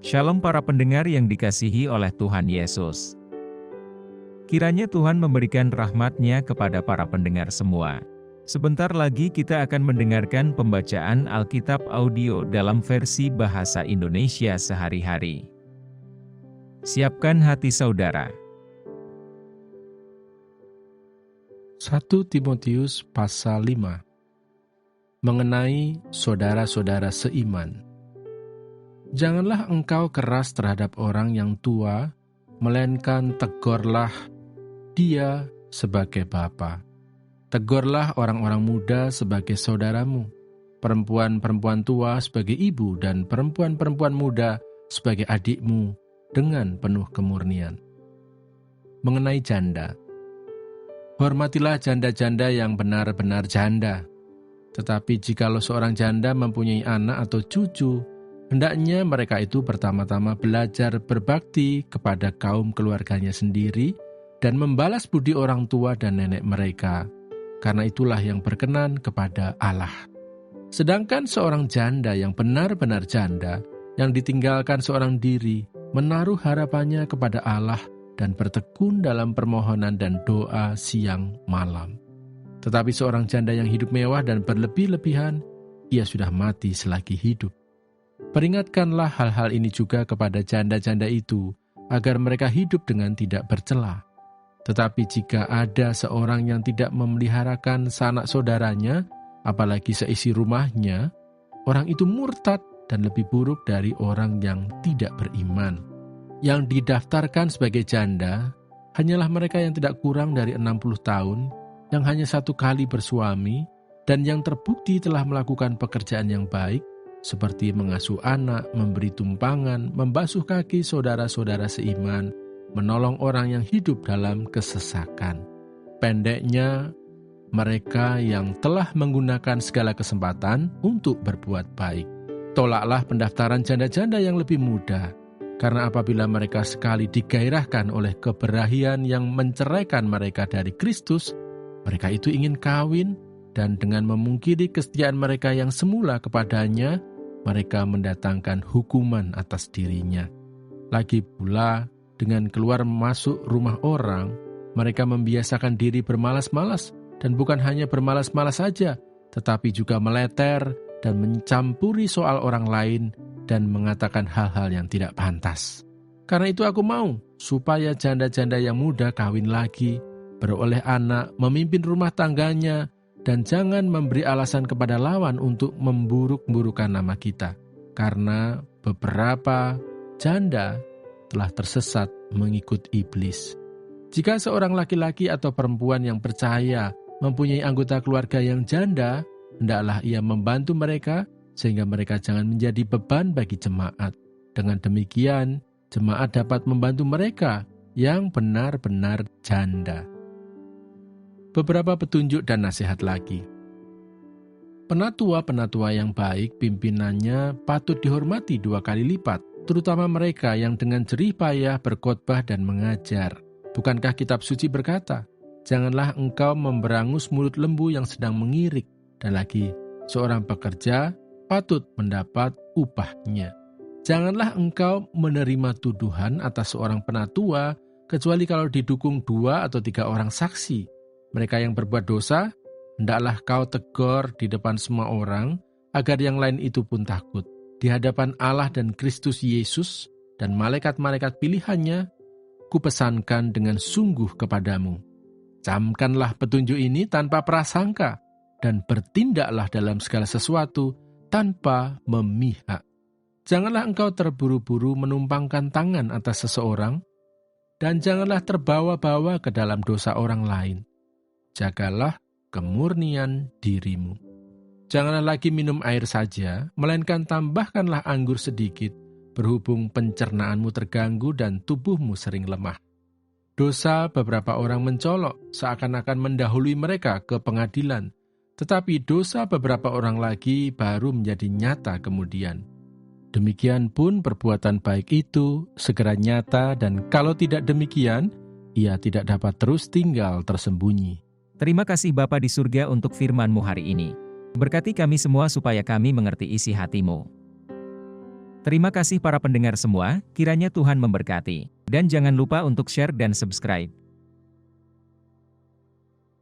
Shalom para pendengar yang dikasihi oleh Tuhan Yesus. Kiranya Tuhan memberikan rahmat-Nya kepada para pendengar semua. Sebentar lagi kita akan mendengarkan pembacaan Alkitab audio dalam versi bahasa Indonesia sehari-hari. Siapkan hati saudara. 1 Timotius pasal 5 mengenai saudara-saudara seiman. Janganlah engkau keras terhadap orang yang tua, melainkan tegurlah dia sebagai bapa. Tegurlah orang-orang muda sebagai saudaramu, perempuan-perempuan tua sebagai ibu, dan perempuan-perempuan muda sebagai adikmu dengan penuh kemurnian. Mengenai janda, hormatilah janda-janda yang benar-benar janda. Tetapi jikalau seorang janda mempunyai anak atau cucu, hendaknya mereka itu pertama-tama belajar berbakti kepada kaum keluarganya sendiri dan membalas budi orang tua dan nenek mereka, karena itulah yang berkenan kepada Allah. Sedangkan seorang janda yang benar-benar janda, yang ditinggalkan seorang diri, menaruh harapannya kepada Allah dan bertekun dalam permohonan dan doa siang malam. Tetapi seorang janda yang hidup mewah dan berlebih-lebihan, ia sudah mati selagi hidup. Peringatkanlah hal-hal ini juga kepada janda-janda itu, agar mereka hidup dengan tidak bercela. Tetapi jika ada seorang yang tidak memeliharakan sanak saudaranya, apalagi seisi rumahnya, orang itu murtad dan lebih buruk dari orang yang tidak beriman. Yang didaftarkan sebagai janda, hanyalah mereka yang tidak kurang dari 60 tahun, yang hanya satu kali bersuami, dan yang terbukti telah melakukan pekerjaan yang baik, seperti mengasuh anak, memberi tumpangan, membasuh kaki saudara-saudara seiman, menolong orang yang hidup dalam kesesakan. Pendeknya, mereka yang telah menggunakan segala kesempatan untuk berbuat baik. Tolaklah pendaftaran janda-janda yang lebih muda, karena apabila mereka sekali digairahkan oleh keberahian yang menceraikan mereka dari Kristus, mereka itu ingin kawin, dan dengan memungkiri kesetiaan mereka yang semula kepadanya, mereka mendatangkan hukuman atas dirinya. Lagi pula, dengan keluar masuk rumah orang, mereka membiasakan diri bermalas-malas, dan bukan hanya bermalas-malas saja, tetapi juga meleter dan mencampuri soal orang lain dan mengatakan hal-hal yang tidak pantas. Karena itu aku mau, supaya janda-janda yang muda kawin lagi, beroleh anak, memimpin rumah tangganya, dan jangan memberi alasan kepada lawan untuk memburuk-burukan nama kita, karena beberapa janda telah tersesat mengikut iblis. Jika seorang laki-laki atau perempuan yang percaya mempunyai anggota keluarga yang janda, hendaklah ia membantu mereka, sehingga mereka jangan menjadi beban bagi jemaat. Dengan demikian, jemaat dapat membantu mereka yang benar-benar janda. Beberapa petunjuk dan nasihat lagi. Penatua-penatua yang baik, pimpinannya patut dihormati 2 kali lipat, terutama mereka yang dengan jerih payah berkhotbah dan mengajar. Bukankah kitab suci berkata, "Janganlah engkau memberangus mulut lembu yang sedang mengirik," dan lagi, "Seorang pekerja patut mendapat upahnya." Janganlah engkau menerima tuduhan atas seorang penatua, kecuali kalau didukung 2 atau 3 orang saksi. Mereka yang berbuat dosa, hendaklah kau tegur di depan semua orang, agar yang lain itu pun takut. Di hadapan Allah dan Kristus Yesus dan malaikat-malaikat pilihannya, kupesankan dengan sungguh kepadamu. Camkanlah petunjuk ini tanpa prasangka, dan bertindaklah dalam segala sesuatu tanpa memihak. Janganlah engkau terburu-buru menumpangkan tangan atas seseorang, dan janganlah terbawa-bawa ke dalam dosa orang lain. Jagalah kemurnian dirimu. Janganlah lagi minum air saja, melainkan tambahkanlah anggur sedikit, berhubung pencernaanmu terganggu dan tubuhmu sering lemah. Dosa beberapa orang mencolok, seakan-akan mendahului mereka ke pengadilan, tetapi dosa beberapa orang lagi baru menjadi nyata kemudian. Demikian pun perbuatan baik itu segera nyata, dan kalau tidak demikian, ia tidak dapat terus tinggal tersembunyi. Terima kasih Bapa di surga untuk firman-Mu hari ini. Berkati kami semua supaya kami mengerti isi hati-Mu. Terima kasih para pendengar semua, kiranya Tuhan memberkati. Dan jangan lupa untuk share dan subscribe.